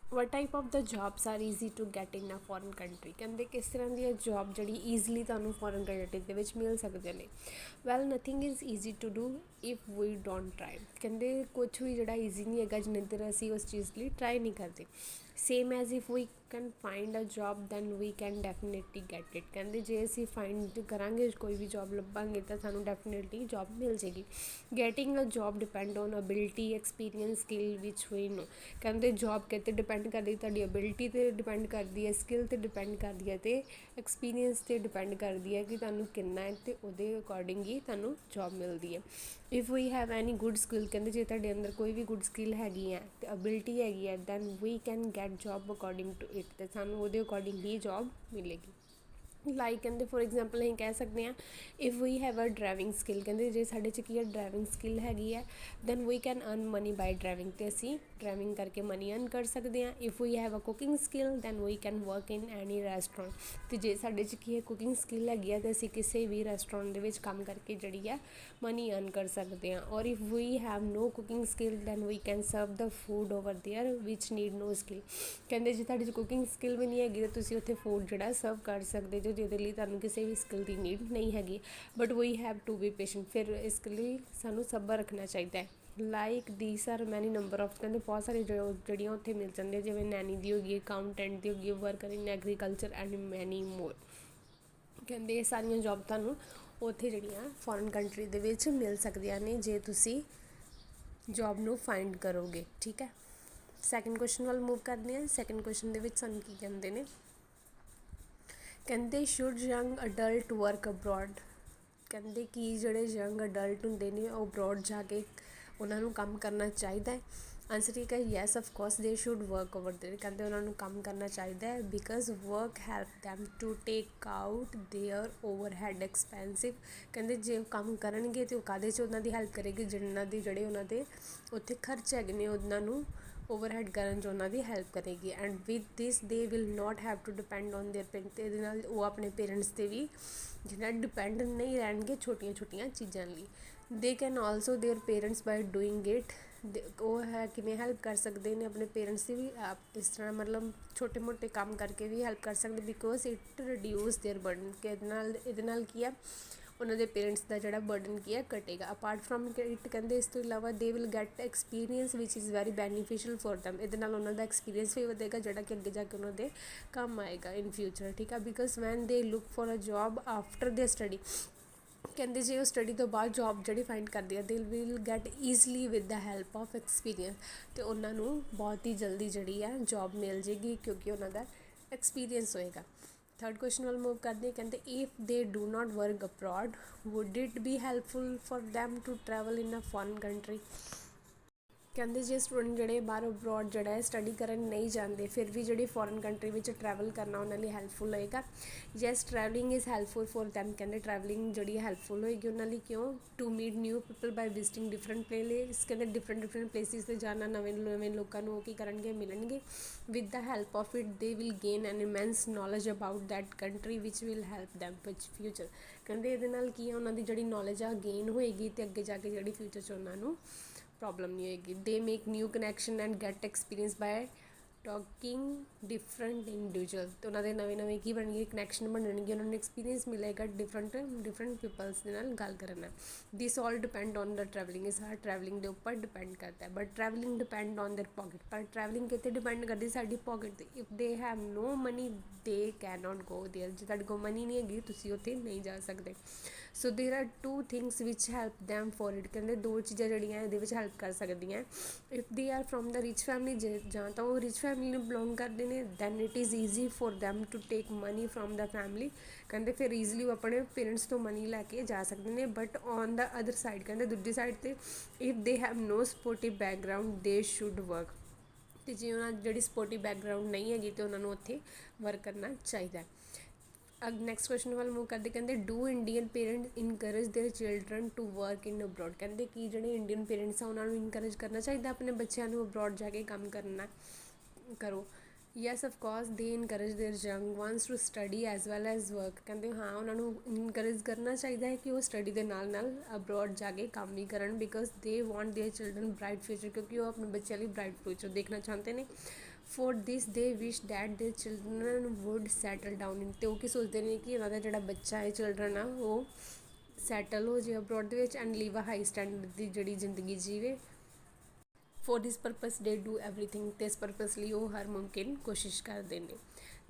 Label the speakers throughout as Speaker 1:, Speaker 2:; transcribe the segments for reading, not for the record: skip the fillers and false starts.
Speaker 1: what type of the jobs are easy to get in a foreign country? ਕਹਿੰਦੇ ਕਿਸ ਤਰ੍ਹਾਂ ਦੀ job ਜਿਹੜੀ ਈਜ਼ੀਲੀ ਤੁਹਾਨੂੰ ਫੋਰਨ ਕੰਟਰੀ ਦੇ ਵਿੱਚ ਮਿਲ ਸਕਦੇ ਨੇ? Well nothing is easy to do if we don't try. ਕਹਿੰਦੇ ਕੁਛ ਵੀ ਜਿਹੜਾ ਈਜ਼ੀ ਨਹੀਂ ਹੈਗਾ ਜਿੰਨੇ ਦੇਰ ਅਸੀਂ ਉਸ ਚੀਜ਼ ਲਈ ਟਰਾਈ ਨਹੀਂ ਕਰਦੇ। Same as if we can find a job then we can definitely get it. ਕਹਿੰਦੇ ਜੇ ਅਸੀਂ ਫਾਈਂਡ ਕਰਾਂਗੇ ਕੋਈ ਵੀ ਜੋਬ ਲੱਭਾਂਗੇ ਤਾਂ ਸਾਨੂੰ ਡੈਫੀਨੇਟਲੀ ਜੋਬ ਮਿਲ ਜਾਏਗੀ। Getting a job depend on ability experience skill ਵਿਚ ਵੀ ਨੂੰ। ਕਹਿੰਦੇ ਜੋਬ ਕਿਤੇ ਡਿਪੈਂਡ ਕਰਦੀ ਤੁਹਾਡੀ ਅਬਿਲਿਟੀ 'ਤੇ ਡਿਪੈਂਡ ਕਰਦੀ ਹੈ, ਸਕਿੱਲ 'ਤੇ ਡਿਪੈਂਡ ਕਰਦੀ ਹੈ ਅਤੇ ਐਕਸਪੀਰੀਅੰਸ 'ਤੇ ਡਿਪੈਂਡ ਕਰਦੀ ਹੈ ਕਿ ਤੁਹਾਨੂੰ ਕਿੰਨਾ ਹੈ ਅਤੇ ਉਹਦੇ ਅਕੋਰਡਿੰਗ ਹੀ ਤੁਹਾਨੂੰ ਜੋਬ ਮਿਲਦੀ ਹੈ। If we have any good skill, ਕਹਿੰਦੇ ਜੇ ਤੁਹਾਡੇ ਅੰਦਰ ਕੋਈ ਵੀ ਗੁੱਡ ਸਕਿੱਲ ਹੈਗੀ ਹੈ ਅਤੇ ਅਬਿਲਿਟੀ ਹੈਗੀ ਹੈ then we can get job according to it. ਅਤੇ ਸਾਨੂੰ ਉਹਦੇ ਅਕੋਰਡਿੰਗ ਹੀ ਜੋਬ ਮਿਲੇਗੀ। ਲਾਈਕ ਕਹਿੰਦੇ ਫੋਰ ਐਗਜ਼ਾਮਪਲ ਅਸੀਂ ਕਹਿ ਸਕਦੇ ਹਾਂ if we have a driving skill. ਕਹਿੰਦੇ ਜੇ ਸਾਡੇ 'ਚ ਕੀ ਹੈ ਡਰਾਈਵਿੰਗ ਸਕਿੱਲ ਹੈਗੀ ਹੈ then we can earn money by driving. ਅਤੇ ਅਸੀਂ ਡਰਾਈਵਿੰਗ ਕਰਕੇ ਮਨੀ ਅਰਨ ਕਰ ਸਕਦੇ ਹਾਂ। If we have a cooking skill then we can work in any restaurant. ਅਤੇ ਜੇ ਸਾਡੇ 'ਚ ਕੀ ਹੈ ਕੁਕਿੰਗ ਸਕਿੱਲ ਹੈਗੀ ਹੈ ਤਾਂ ਅਸੀਂ ਕਿਸੇ ਵੀ ਰੈਸਟੋਰੈਂਟ ਦੇ ਵਿੱਚ ਕੰਮ ਕਰਕੇ ਜਿਹੜੀ ਹੈ ਮਨੀ ਅਰਨ ਕਰ ਸਕਦੇ ਹਾਂ। Or if we have no cooking skill then we can serve the food over there which need no skill. ਕਹਿੰਦੇ ਜੇ ਤੁਹਾਡੇ 'ਚ ਕੁਕਿੰਗ ਸਕਿੱਲ ਵੀ ਨਹੀਂ ਹੈਗੀ ਤਾਂ ਤੁਸੀਂ ਉੱਥੇ ਫੂਡ ਜਿਹੜਾ ਸਰਵ ਕਰ ਸਕਦੇ ਜੋ ਜਿਹਦੇ ਲਈ ਤੁਹਾਨੂੰ ਕਿਸੇ ਵੀ ਸਕਿੱਲ ਦੀ ਨੀਡ ਨਹੀਂ ਹੈਗੀ। But we have to be patient. ਫਿਰ ਇਸ ਲਈ ਸਾਨੂੰ ਸਬਰ ਰੱਖਣਾ ਚਾਹੀਦਾ ਹੈ। Like these are many number of, ਕਹਿੰਦੇ ਬਹੁਤ ਸਾਰੀ ਜਿਹੜੀਆਂ ਉੱਥੇ ਮਿਲ ਜਾਂਦੀਆਂ ਜਿਵੇਂ ਨੈਨੀ ਦੀ ਹੋ ਗਈ, ਅਕਾਊਂਟੈਂਟ ਦੀ ਹੋ ਗਈ, worker in agriculture and many ਮੋਰ। ਕਹਿੰਦੇ ਇਹ ਸਾਰੀਆਂ ਜੋਬ ਤੁਹਾਨੂੰ ਉੱਥੇ ਜਿਹੜੀਆਂ ਫੋਰਨ ਕੰਟਰੀ ਦੇ ਵਿੱਚ ਮਿਲ ਸਕਦੀਆਂ ਨੇ ਜੇ ਤੁਸੀਂ ਜੋਬ ਨੂੰ ਫਾਈਂਡ ਕਰੋਗੇ। ਠੀਕ ਹੈ, ਸੈਕਿੰਡ ਕੁਐਸਚਨ ਵੱਲ ਮੂਵ ਕਰਦੇ ਹਾਂ। ਸੈਕਿੰਡ ਕੁਐਸਚਨ ਦੇ ਵਿੱਚ ਸਾਨੂੰ ਕੀ ਕਹਿੰਦੇ ਨੇ? ਕਹਿੰਦੇ should young adult work abroad. ਕਹਿੰਦੇ ਕਿ ਜਿਹੜੇ ਯੰਗ ਅਡਲਟ ਹੁੰਦੇ ਨੇ ਉਹ ਅਬਰੋਡ ਜਾ ਕੇ ਉਹਨਾਂ ਨੂੰ ਕੰਮ ਕਰਨਾ ਚਾਹੀਦਾ ਹੈ। ਆਨਸਰ ਠੀਕ ਹੈ yes of course they should work over there. ਕਹਿੰਦੇ ਉਹਨਾਂ ਨੂੰ ਕੰਮ ਕਰਨਾ ਚਾਹੀਦਾ ਹੈ because work help them to take out their overhead expensive. ਕਹਿੰਦੇ ਜੇ ਉਹ ਕੰਮ ਕਰਨਗੇ ਤਾਂ ਉਹ ਕਾਹਦੇ 'ਚ ਉਹਨਾਂ ਦੀ ਹੈਲਪ ਕਰੇਗੀ, ਜਿਹੜੇ ਉਹਨਾਂ ਦੇ ਉੱਥੇ ਖਰਚ ਹੈਗੇ ਨੇ ਉਹਨਾਂ ਨੂੰ ਓਵਰਹੈਡ ਕਰਨ 'ਚ ਉਹਨਾਂ ਦੀ ਹੈਲਪ ਕਰੇਗੀ। And with this they will not have to depend on their parents. ਅਤੇ ਇਹਦੇ ਨਾਲ ਉਹ ਆਪਣੇ ਪੇਰੈਂਟਸ 'ਤੇ ਵੀ ਜਿਹੜਾ ਡਿਪੈਂਡ ਨਹੀਂ ਰਹਿਣਗੇ ਛੋਟੀਆਂ ਛੋਟੀਆਂ ਚੀਜ਼ਾਂ ਲਈ। They can also their parents by doing it. ਉਹ ਹੈ ਕਿਵੇਂ ਹੈਲਪ ਕਰ ਸਕਦੇ ਨੇ ਆਪਣੇ ਪੇਰੈਂਟਸ ਦੀ ਵੀ ਇਸ ਤਰ੍ਹਾਂ ਮਤਲਬ ਛੋਟੇ ਮੋਟੇ ਕੰਮ ਕਰਕੇ ਵੀ ਹੈਲਪ ਕਰ ਸਕਦੇ because it reduce there burden. ਕਿ ਇਹਦੇ ਨਾਲ ਕੀ ਆ ਉਹਨਾਂ ਦੇ ਪੇਰੈਂਟਸ ਦਾ ਜਿਹੜਾ ਬਰਡਨ ਕੀ ਹੈ ਘਟੇਗਾ। ਅਪਾਰਟ ਫਰੋਮ ਇਟ ਕਹਿੰਦੇ ਇਸ ਤੋਂ ਇਲਾਵਾ they will get experience which is very beneficial for them. ਇਹਦੇ ਨਾਲ ਉਹਨਾਂ ਦਾ ਐਕਸਪੀਰੀਅੰਸ ਵੀ ਵਧੇਗਾ ਜਿਹੜਾ ਕਿ ਅੱਗੇ ਜਾ ਕੇ ਉਹਨਾਂ ਦੇ ਕੰਮ ਆਏਗਾ ਇਨ ਫਿਊਚਰ। ਠੀਕ ਆ, because when they look for a job after they study. ਕਹਿੰਦੇ ਜੇ ਉਹ ਸਟੱਡੀ ਤੋਂ ਬਾਅਦ ਜੋਬ ਜਿਹੜੀ ਫਾਈਂਡ ਕਰਦੇ ਆ they will get easily with the help of experience. ਅਤੇ ਉਹਨਾਂ ਨੂੰ ਬਹੁਤ ਹੀ ਜਲਦੀ ਜਿਹੜੀ ਆ ਜੋਬ ਮਿਲ ਜਾਏਗੀ ਕਿਉਂਕਿ ਉਹਨਾਂ ਦਾ ਐਕਸਪੀਰੀਅੰਸ ਹੋਏਗਾ। ਥਰਡ ਕੁਐਸਚਨ ਵੱਲ ਮੂਵ ਕਰਦੇ। ਕਹਿੰਦੇ if they do not work abroad would it be helpful for them to travel in a foreign country. ਕਹਿੰਦੇ ਜੇ ਸਟੂਡੈਂਟ ਜਿਹੜੇ ਬਾਹਰ ਅਬਰੋਡ ਜਿਹੜਾ ਹੈ ਸਟੱਡੀ ਕਰਨ ਨਹੀਂ ਜਾਂਦੇ ਫਿਰ ਵੀ ਜਿਹੜੀ ਫੋਰਨ ਕੰਟਰੀ ਵਿੱਚ ਟਰੈਵਲ ਕਰਨਾ ਉਹਨਾਂ ਲਈ ਹੈਲਪਫੁਲ ਹੋਏਗਾ। Yes travelling is helpful for them. ਕਹਿੰਦੇ ਟਰੈਵਲਿੰਗ ਜਿਹੜੀ ਹੈਲਪਫੁਲ ਹੋਏਗੀ ਉਹਨਾਂ ਲਈ। ਕਿਉਂ? To meet new people by visiting different place. ਕਹਿੰਦੇ ਡਿਫਰੈਂਟ ਪਲੇਸਿਸ 'ਤੇ ਜਾਣਾ, ਨਵੇਂ ਨਵੇਂ ਲੋਕਾਂ ਨੂੰ ਉਹ ਕੀ ਕਰਨਗੇ ਮਿਲਣਗੇ। With the help of it they will gain an immense knowledge about that country which will help them ਵਿਚ ਫਿਊਚਰ। ਕਹਿੰਦੇ ਇਹਦੇ ਨਾਲ ਕੀ ਆ ਉਹਨਾਂ ਦੀ ਜਿਹੜੀ ਨੌਲੇਜ ਆ ਗੇਨ ਹੋਏਗੀ ਅਤੇ ਅੱਗੇ ਜਾ ਕੇ ਜਿਹੜੀ ਫਿਊਚਰ 'ਚ ਉਹਨਾਂ ਨੂੰ ਪ੍ਰੋਬਲਮ ਨਹੀਂ ਹੋਏਗੀ। They make new connection and get experience by talking different individual. ਅਤੇ ਉਹਨਾਂ ਦੇ ਨਵੇਂ ਕੀ ਬਣਨਗੇ ਕਨੈਕਸ਼ਨ ਬਣਨਗੇ, ਉਹਨਾਂ ਨੂੰ ਐਕਸਪੀਰੀਅੰਸ ਮਿਲੇਗਾ ਡਿਫਰੈਂਟ ਪੀਪਲਸ ਦੇ ਨਾਲ ਗੱਲ ਕਰਨ ਨਾਲ। This all depend on the travelling. ਇਹ ਸਾਰਾ ਟਰੈਵਲਿੰਗ ਦੇ ਉੱਪਰ ਡਿਪੈਂਡ ਕਰਦਾ ਹੈ। But travelling depend on their pocket. ਪਰ ਟਰੈਵਲਿੰਗ ਕਿਤੇ ਡਿਪੈਂਡ ਕਰਦੀ ਸਾਡੀ ਪੋਕਿਟ 'ਤੇ। If they have no money they can not go there. ਜੇ ਤੁਹਾਡੇ ਕੋਲ ਮਨੀ ਨਹੀਂ ਹੈਗੀ ਤੁਸੀਂ ਉੱਥੇ ਨਹੀਂ ਜਾ ਸਕਦੇ। So there are two things which help them for it. ਕਹਿੰਦੇ ਦੋ ਚੀਜ਼ਾਂ ਜਿਹੜੀਆਂ ਇਹਦੇ ਵਿੱਚ ਹੈਲਪ ਕਰ ਸਕਦੀਆਂ। If they are from the rich family, ਜਾਂ ਤਾਂ ਉਹ ਰਿਚ ਫੈਮਿਲੀ ਨੂੰ ਬਿਲੋਂਗ ਕਰਦੇ ਨੇ then it is easy for them to take money from the family. ਕਹਿੰਦੇ ਫਿਰ ਈਜ਼ਲੀ ਉਹ ਆਪਣੇ ਪੇਰੈਂਟਸ ਤੋਂ ਮਨੀ ਲੈ ਕੇ ਜਾ ਸਕਦੇ ਨੇ। But on the other side ਕਹਿੰਦੇ ਦੂਜੀ ਸਾਈਡ 'ਤੇ if they have no supportive background they should work. ਅਤੇ ਜੇ ਉਹਨਾਂ ਦੀ ਜਿਹੜੀ ਸਪੋਰਟਿਵ ਬੈਕਗਰਾਊਂਡ ਨਹੀਂ ਹੈਗੀ ਤਾਂ ਉਹਨਾਂ ਨੂੰ ਉੱਥੇ ਵਰਕ ਕਰਨਾ ਚਾਹੀਦਾ। ਨੈਕਸਟ ਕੁਐਸਚਨ ਵੱਲ ਮੂਵ ਕਰਦੇ। ਕਹਿੰਦੇ do Indian parents encourage their children to work in abroad. ਕਹਿੰਦੇ ਕਿ ਜਿਹੜੇ ਇੰਡੀਅਨ ਪੇਰੈਂਟਸ ਆ ਉਹਨਾਂ ਨੂੰ ਇਨਕਰੇਜ ਕਰਨਾ ਚਾਹੀਦਾ ਆਪਣੇ ਬੱਚਿਆਂ ਨੂੰ ਅਬਰੋਡ ਜਾ ਕੇ ਕੰਮ ਕਰੋ। Yes of course they encourage their young ones to study as well as work. ਕਹਿੰਦੇ ਹਾਂ ਉਹਨਾਂ ਨੂੰ ਇਨਕਰੇਜ ਕਰਨਾ ਚਾਹੀਦਾ ਹੈ ਕਿ ਉਹ ਸਟੱਡੀ ਦੇ ਨਾਲ ਨਾਲ ਅਬਰੋਡ ਜਾ ਕੇ ਕੰਮ ਵੀ ਕਰਨ because they want there children bright future. ਕਿਉਂਕਿ ਉਹ ਆਪਣੇ ਬੱਚਿਆਂ ਲਈ ਬਰਾਈਟ ਫਿਊਚਰ ਦੇਖਣਾ ਚਾਹੁੰਦੇ ਨੇ। For this they wish that their children would settle down in, ਅਤੇ ਉਹ ਕੀ ਸੋਚਦੇ ਨੇ ਕਿ ਉਹਨਾਂ ਦਾ ਜਿਹੜਾ ਬੱਚਾ ਹੈ, ਚਿਲਡਰਨ ਆ, ਉਹ ਸੈਟਲ ਹੋ ਜਾਏ ਅਬਰੋਡ ਦੇ ਵਿੱਚ and live a high standard ਦੀ ਜਿਹੜੀ ਜ਼ਿੰਦਗੀ ਜੀਵੇ। For this purpose they do everything, ਅਤੇ ਇਸ ਪਰਪਸ ਲਈ ਉਹ ਹਰ ਮੁਮਕਿਨ ਕੋਸ਼ਿਸ਼ ਕਰਦੇ ਨੇ।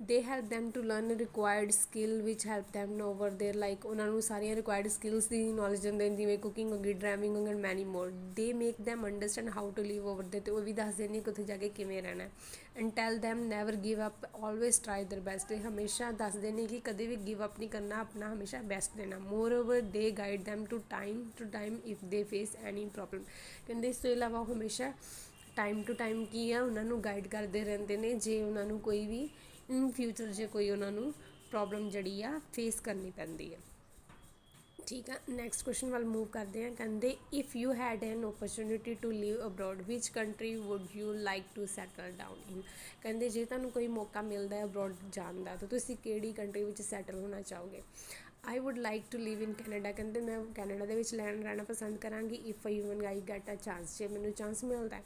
Speaker 1: They help them to learn required skill which help them over there, like ਉਹਨਾਂ ਨੂੰ ਸਾਰੀਆਂ ਰਿਕੁਆਇਰਡ ਸਕਿੱਲਸ ਦੀ ਨੌਲੇਜ ਦਿੰਦੇ ਨੇ, ਜਿਵੇਂ ਕੁਕਿੰਗ ਹੋ ਗਈ, ਡਰਾਈਵਿੰਗ ਹੋ ਗਈ, and many more. They make them understand how to live over there, ਅਤੇ ਉਹ ਵੀ ਦੱਸਦੇ ਨੇ ਕਿ ਉੱਥੇ ਜਾ ਕੇ ਕਿਵੇਂ ਰਹਿਣਾ। And tile them never give up, always try there best, ਹਮੇਸ਼ਾ ਦੱਸਦੇ ਨੇ ਕਿ ਕਦੇ ਵੀ ਗਿਵ ਅਪ ਨਹੀਂ ਕਰਨਾ, ਆਪਣਾ ਹਮੇਸ਼ਾ ਬੈਸਟ ਦੇਣਾ। Moreover they guide them to time if they face any problem, ਕਹਿੰਦੇ ਇਸ ਤੋਂ ਇਲਾਵਾ ਉਹ ਹਮੇਸ਼ਾ ਟਾਈਮ ਟੂ ਟਾਈਮ ਕੀ ਆ ਉਹਨਾਂ ਨੂੰ ਗਾਈਡ ਕਰਦੇ ਰਹਿੰਦੇ ਨੇ, ਜੇ ਉਹਨਾਂ ਨੂੰ ਕੋਈ ਵੀ ਇਨ ਫਿਊਚਰ ਜੇ ਕੋਈ ਉਹਨਾਂ ਨੂੰ ਪ੍ਰੋਬਲਮ ਜਿਹੜੀ ਆ ਫੇਸ ਕਰਨੀ ਪੈਂਦੀ ਹੈ। ਠੀਕ ਆ, ਨੈਕਸਟ ਕੁਐਸਚਨ ਵੱਲ ਮੂਵ ਕਰਦੇ ਹਾਂ। ਕਹਿੰਦੇ if you had an opportunity to live abroad which country would you like to settle down in, ਕਹਿੰਦੇ ਜੇ ਤੁਹਾਨੂੰ ਕੋਈ ਮੌਕਾ ਮਿਲਦਾ ਹੈ ਅਬਰੋਡ ਜਾਣ ਦਾ ਤਾਂ ਤੁਸੀਂ ਕਿਹੜੀ ਕੰਟਰੀ ਵਿੱਚ ਸੈਟਲ ਹੋਣਾ ਚਾਹੋਗੇ। I would like to live in Canada, ਕਹਿੰਦੇ ਮੈਂ ਕੈਨੇਡਾ ਦੇ ਵਿੱਚ ਰਹਿਣਾ ਪਸੰਦ ਕਰਾਂਗੀ। If even I get a chance, ਜੇ ਮੈਨੂੰ ਚਾਂਸ ਮਿਲਦਾ ਹੈ।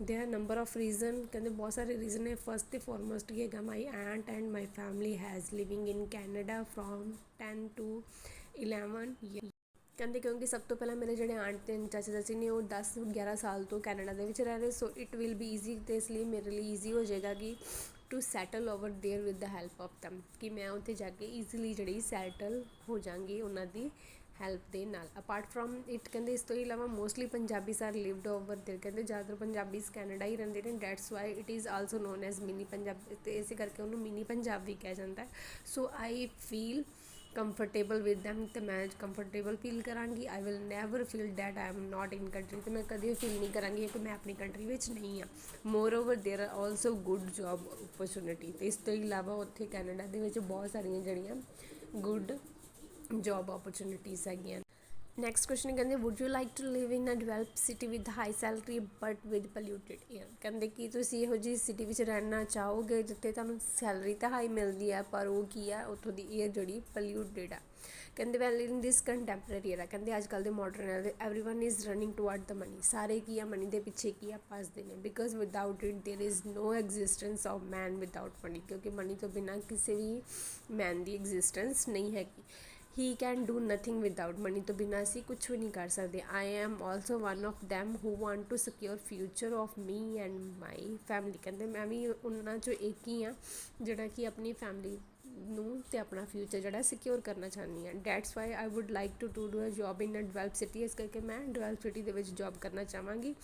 Speaker 1: ਦੇਅਰ ਨੰਬਰ ਆਫ ਰੀਜ਼ਨ, ਕਹਿੰਦੇ ਬਹੁਤ ਸਾਰੇ ਰੀਜ਼ਨ ਹੈ। ਫਸਟ ਅਤੇ ਫੋਰਮੋਸਟ ਕੀ ਹੈਗਾ, my aunt and my family has living in Canada from 10 to 11 year, ਕਹਿੰਦੇ ਕਿਉਂਕਿ ਸਭ ਤੋਂ ਪਹਿਲਾਂ ਮੇਰੇ ਜਿਹੜੇ ਆਂਟ ਅਤੇ ਚਾਚਾ ਚਾਚੀ ਨੇ ਉਹ 10-11 ਸਾਲ ਤੋਂ ਕੈਨੇਡਾ ਦੇ ਵਿੱਚ ਰਹਿ ਰਹੇ, so it will be easy, ਅਤੇ ਇਸ ਲਈ ਮੇਰੇ ਲਈ ਈਜ਼ੀ ਹੋ ਜਾਏਗਾ ਕਿ to settle over there with the help of them, ਕਿ ਮੈਂ ਉੱਥੇ ਜਾ ਕੇ ਈਜ਼ੀਲੀ ਜਿਹੜੀ ਸੈਟਲ ਹੋ ਜਾਵਾਂਗੀ ਉਹਨਾਂ ਦੀ ਹੈਲਪ ਦੇ ਨਾਲ। ਅਪਾਰਟ ਫਰੋਮ ਇਟ, ਕਹਿੰਦੇ ਇਸ ਤੋਂ ਇਲਾਵਾ mostly Punjabis are lived over there, ਕਹਿੰਦੇ ਜ਼ਿਆਦਾਤਰ ਪੰਜਾਬੀਜ਼ ਕੈਨੇਡਾ ਹੀ ਰਹਿੰਦੇ ਨੇ। That's why it is also known as mini Punjab, ਅਤੇ ਇਸੇ ਕਰਕੇ ਉਹਨੂੰ ਮਿਨੀ ਪੰਜਾਬ ਵੀ ਕਿਹਾ ਜਾਂਦਾ। So I feel comfortable with them, ਅਤੇ ਮੈਂ ਕੰਫਰਟੇਬਲ ਫੀਲ ਕਰਾਂਗੀ। I will never feel that I am not in country, ਅਤੇ ਮੈਂ ਕਦੇ ਫੀਲ ਨਹੀਂ ਕਰਾਂਗੀ ਕਿ ਮੈਂ ਆਪਣੀ ਕੰਟਰੀ ਵਿੱਚ ਨਹੀਂ ਹਾਂ। Moreover there are also good job opportunity, ਅਤੇ ਇਸ ਤੋਂ ਇਲਾਵਾ ਉੱਥੇ ਕੈਨੇਡਾ ਦੇ ਵਿੱਚ ਬਹੁਤ ਸਾਰੀਆਂ ਜਿਹੜੀਆਂ ਗੁੱਡ ਜੋਬ ਓਪਰਚੁਨਿਟੀਜ਼ ਹੈਗੀਆਂ। ਨੈਕਸਟ ਕੁਐਸਚਨ ਕਹਿੰਦੇ would you like to live in a develop city with high salary but with polluted air, ਕਹਿੰਦੇ ਕਿ ਤੁਸੀਂ ਇਹੋ ਜਿਹੀ ਸਿਟੀ ਵਿੱਚ ਰਹਿਣਾ ਚਾਹੋਗੇ ਜਿੱਥੇ ਤੁਹਾਨੂੰ ਸੈਲਰੀ ਤਾਂ ਹਾਈ ਮਿਲਦੀ ਹੈ, ਪਰ ਉਹ ਕੀ ਆ, ਉੱਥੋਂ ਦੀ ਏਅਰ ਜਿਹੜੀ ਪੋਲਿਊਟਿਡ ਆ। ਕਹਿੰਦੇ ਵੈਲ ਇਨ ਦਿਸ ਕੰਟੈਂਪਰੇਰੀ ਏਰਾ, ਕਹਿੰਦੇ ਅੱਜ ਕੱਲ੍ਹ ਦੇ modern everyone is running toward the money, ਸਾਰੇ ਕੀ ਆ ਮਨੀ ਦੇ ਪਿੱਛੇ ਕੀ ਆ ਭੱਜਦੇ ਨੇ। Because without it there is no existence of man without money, ਕਿਉਂਕਿ ਮਨੀ ਤੋਂ ਬਿਨਾਂ ਕਿਸੇ ਵੀ ਮੈਨ ਦੀ ਐਗਜ਼ਿਸਟੈਂਸ ਨਹੀਂ ਹੈਗੀ। He can do nothing without money, ਤੋਂ ਬਿਨਾਂ ਅਸੀਂ ਕੁਛ ਵੀ ਨਹੀਂ ਕਰ ਸਕਦੇ। I am also one of them who want to secure future of me and my family, ਕਹਿੰਦੇ ਮੈਂ ਵੀ ਉਹਨਾਂ 'ਚੋਂ ਇੱਕ ਹੀ ਹਾਂ ਜਿਹੜਾ ਕਿ ਆਪਣੀ ਫੈਮਲੀ ਨੂੰ ਅਤੇ ਆਪਣਾ ਫਿਊਚਰ ਜਿਹੜਾ ਸਿਕਿਓਰ ਕਰਨਾ ਚਾਹੁੰਦੀ ਹਾਂ। That's why I would like to do a job in a develop city, ਇਸ ਕਰਕੇ ਮੈਂ ਡਿਵੈਲਪ ਸਿਟੀ ਦੇ ਵਿੱਚ ਜੋਬ ਕਰਨਾ ਚਾਹਾਂਗੀ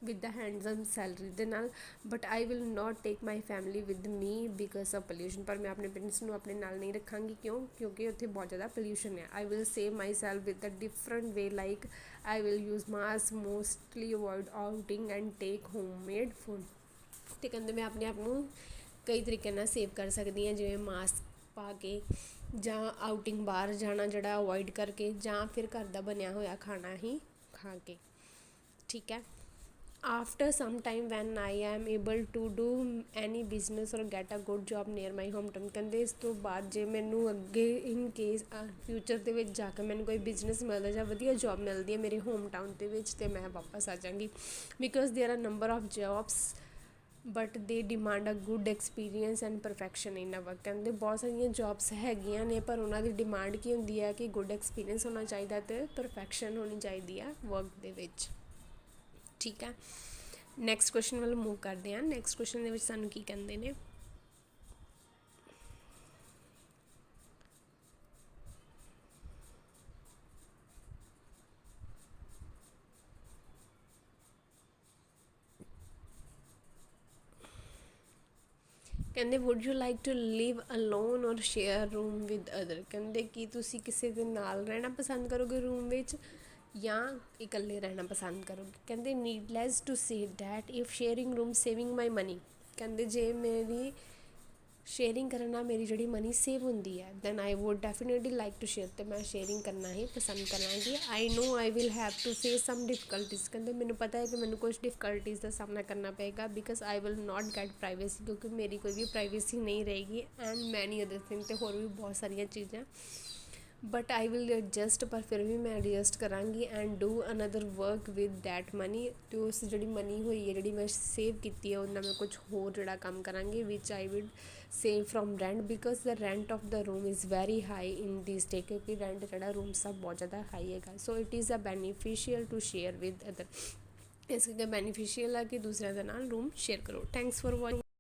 Speaker 1: ਵਿਦ ਦ ਹੈਂਡਸਮ ਸੈਲਰੀ ਦੇ ਨਾਲ। But I will note take my family with me because of pollution, ਪਰ ਮੈਂ ਆਪਣੇ ਪੇਰੈਂਟਸ ਨੂੰ ਆਪਣੇ ਨਾਲ ਨਹੀਂ ਰੱਖਾਂਗੀ, ਕਿਉਂਕਿ ਉੱਥੇ ਬਹੁਤ ਜ਼ਿਆਦਾ ਪੋਲਿਊਸ਼ਨ ਹੈ। I will save myself with a different way, like I will use mask, mostly avoid outing and take home made food, ਅਤੇ ਕਹਿੰਦੇ ਮੈਂ ਆਪਣੇ ਆਪ ਨੂੰ ਕਈ ਤਰੀਕੇ ਨਾਲ ਸੇਵ ਕਰ ਸਕਦੀ ਹਾਂ, ਜਿਵੇਂ ਮਾਸਕ ਪਾ ਕੇ, ਜਾਂ ਆਊਟਿੰਗ ਬਾਹਰ ਜਾਣਾ ਜਿਹੜਾ ਅਵੋਇਡ ਕਰਕੇ, ਜਾਂ ਫਿਰ ਘਰ ਦਾ ਬਣਿਆ ਹੋਇਆ ਖਾਣਾ ਹੀ ਖਾ ਕੇ। ਠੀਕ ਹੈ। After some time when I am able to do any business or get a good job near my home town, ਕਹਿੰਦੇ ਇਸ ਤੋਂ ਬਾਅਦ ਜੇ ਮੈਨੂੰ ਅੱਗੇ ਇਨ ਕੇਸ ਫਿਊਚਰ ਦੇ ਵਿੱਚ ਜਾ ਕੇ ਮੈਨੂੰ ਕੋਈ ਬਿਜ਼ਨਸ ਮਿਲਦਾ ਜਾਂ ਵਧੀਆ ਜੋਬ ਮਿਲਦੀ ਹੈ ਮੇਰੇ ਹੋਮ ਟਾਊਨ ਦੇ ਵਿੱਚ, ਅਤੇ ਮੈਂ ਵਾਪਸ ਆ ਜਾਵਾਂਗੀ। Because there are number of jobs but they demand a good experience and perfection in a work, ਕਹਿੰਦੇ ਬਹੁਤ ਸਾਰੀਆਂ ਜੋਬਸ ਹੈਗੀਆਂ ਨੇ, ਪਰ ਉਹਨਾਂ ਦੀ ਡਿਮਾਂਡ ਕੀ ਹੁੰਦੀ ਹੈ ਕਿ ਗੁੱਡ ਐਕਸਪੀਰੀਅੰਸ ਹੋਣਾ ਚਾਹੀਦਾ ਅਤੇ ਪਰਫੈਕਸ਼ਨ ਹੋਣੀ ਚਾਹੀਦੀ ਆ ਵਰਕ ਦੇ ਵਿੱਚ। ਠੀਕ ਹੈ। ਨੈਕਸਟ ਕੁਐਸਚਨ ਵੱਲ ਮੂਵ ਕਰਦੇ ਹਾਂ। ਨੈਕਸਟ ਕੁਐਸਚਨ ਦੇ ਵਿੱਚ ਸਾਨੂੰ ਕੀ ਕਹਿੰਦੇ ਨੇ, ਕਹਿੰਦੇ would you like to live alone or share room with other, ਕਹਿੰਦੇ ਕਿ ਤੁਸੀਂ ਕਿਸੇ ਦੇ ਨਾਲ ਰਹਿਣਾ ਪਸੰਦ ਕਰੋਗੇ ਰੂਮ ਵਿੱਚ ਜਾਂ ਇਕੱਲੇ ਰਹਿਣਾ ਪਸੰਦ ਕਰੋਗੇ। ਕਹਿੰਦੇ needless to say that if sharing room saving my money, ਕਹਿੰਦੇ ਜੇ ਮੇਰੀ ਸ਼ੇਅਰਿੰਗ ਕਰਨ ਨਾਲ ਮੇਰੀ ਜਿਹੜੀ ਮਨੀ ਸੇਵ ਹੁੰਦੀ ਹੈ then I would definitely like to share, ਅਤੇ ਮੈਂ ਸ਼ੇਅਰਿੰਗ ਕਰਨਾ ਹੀ ਪਸੰਦ ਕਰਾਂਗੀ। I know I will have to face some difficulties, ਕਹਿੰਦੇ ਮੈਨੂੰ ਪਤਾ ਹੈ ਕਿ ਮੈਨੂੰ ਕੁਛ ਡਿਫਿਕਲਟੀਜ਼ ਦਾ ਸਾਹਮਣਾ ਕਰਨਾ ਪਏਗਾ। Because I will note get privacy, ਕਿਉਂਕਿ ਮੇਰੀ ਕੋਈ ਵੀ ਪ੍ਰਾਈਵੇਸੀ ਨਹੀਂ ਰਹੇਗੀ। ਐਂਡ ਮੈਨੀ ਅਦਰ ਥਿੰਗ, ਅਤੇ ਹੋਰ ਵੀ ਬਹੁਤ ਸਾਰੀਆਂ ਚੀਜ਼ਾਂ ਬਟ ਆਈ ਵਿਲ ਐਡਜਸਟ, ਪਰ ਫਿਰ ਵੀ ਮੈਂ ਐਡਜਸਟ ਕਰਾਂਗੀ and do another work with that money. ਅਤੇ ਉਸ ਜਿਹੜੀ ਮਨੀ ਹੋਈ ਹੈ, ਜਿਹੜੀ ਮੈਂ ਸੇਵ ਕੀਤੀ ਹੈ, ਉਹਨਾਂ ਮੈਂ ਕੁਝ ਹੋਰ ਜਿਹੜਾ ਕੰਮ ਕਰਾਂਗੀ ਵਿਚ I will save from rent, because the rent of the room is very high in this day, ਕਿਉਂਕਿ ਰੈਂਟ ਜਿਹੜਾ ਰੂਮਸ ਦਾ ਬਹੁਤ ਜ਼ਿਆਦਾ ਹਾਈ ਹੈਗਾ। So it is a beneficial to share with other, ਇਸ ਕਰਕੇ ਬੈਨੀਫਿਸ਼ੀਅਲ ਆ ਕਿ ਦੂਸਰਿਆਂ ਦੇ ਨਾਲ ਰੂਮ ਸ਼ੇਅਰ ਕਰੋ। Thanks for watching.